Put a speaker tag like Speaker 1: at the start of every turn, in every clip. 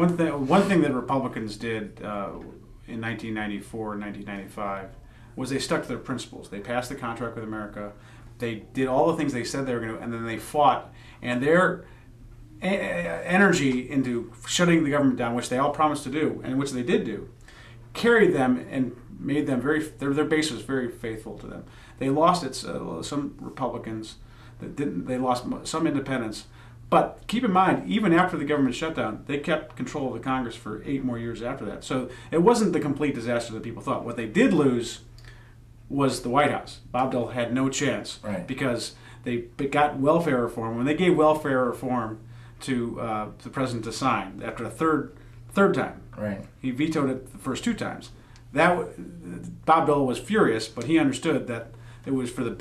Speaker 1: one thing that Republicans did in 1994 and 1995 was they stuck to their principles. They passed the contract with America. They did all the things they said they were going to, and then they fought. And their energy into shutting the government down, which they all promised to do, and which they did do, carried them and made them their base was very faithful to them. They lost some Republicans that didn't. They lost some independents. But keep in mind, even after the government shutdown, they kept control of the Congress for 8 more years after that. So it wasn't the complete disaster that people thought. What they did lose was the White House. Bob Dole had no chance because they got welfare reform. When they gave welfare reform to the president to sign after a third time, he vetoed it the first 2 times. Bob Dole was furious, but he understood that it was for the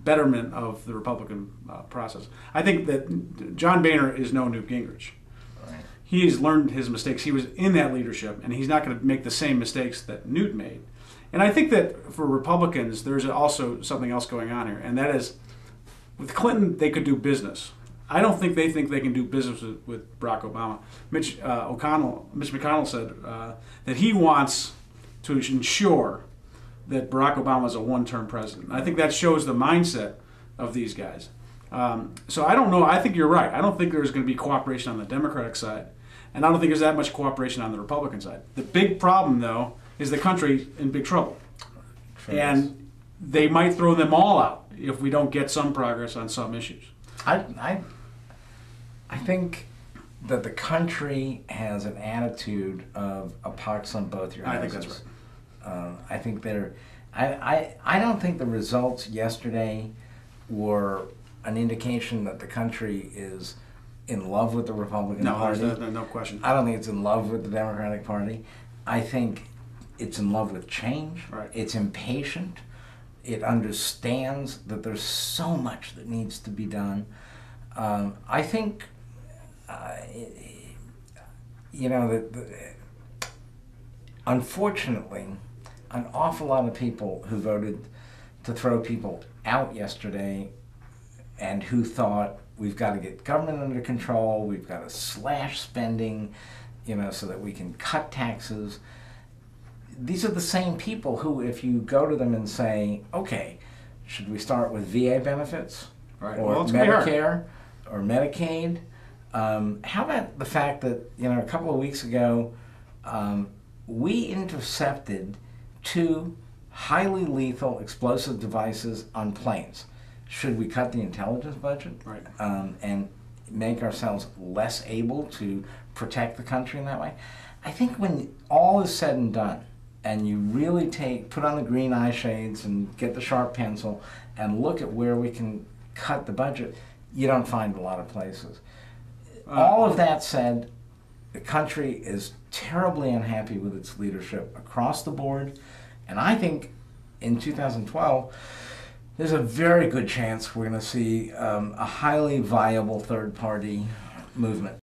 Speaker 1: betterment of the Republican process. I think that John Boehner is no Newt Gingrich. He's learned his mistakes. He was in that leadership, and he's not going to make the same mistakes that Newt made. And I think that for Republicans, there's also something else going on here, and that is, with Clinton, they could do business. I don't think they can do business with Barack Obama. Mitch McConnell said that he wants to ensure that Barack Obama is a one-term president. I think that shows the mindset of these guys. So I don't know. I think you're right. I don't think there's going to be cooperation on the Democratic side, and I don't think there's that much cooperation on the Republican side. The big problem, though, is the country in big trouble. And they might throw them all out if we don't get some progress on some issues.
Speaker 2: I think that the country has an attitude of a pox on both your houses.
Speaker 1: I think that's right.
Speaker 2: I think I don't think the results yesterday were an indication that the country is in love with the Republican Party.
Speaker 1: No question.
Speaker 2: I don't think it's in love with the Democratic Party. I think it's in love with change. It's impatient. It understands that there's so much that needs to be done. I think, unfortunately, an awful lot of people who voted to throw people out yesterday and who thought we've got to get government under control, we've got to slash spending, so that we can cut taxes. These are the same people who, if you go to them and say, okay, should we start with VA benefits or Medicare or Medicaid? How about the fact that, a couple of weeks ago, we intercepted 2 highly lethal explosive devices on planes. Should we cut the intelligence budget and make ourselves less able to protect the country in that way? I think when all is said and done, and you really put on the green eye shades and get the sharp pencil and look at where we can cut the budget, you don't find a lot of places. All of that said, the country is terribly unhappy with its leadership across the board, and I think in 2012 there's a very good chance we're going to see a highly viable third-party movement.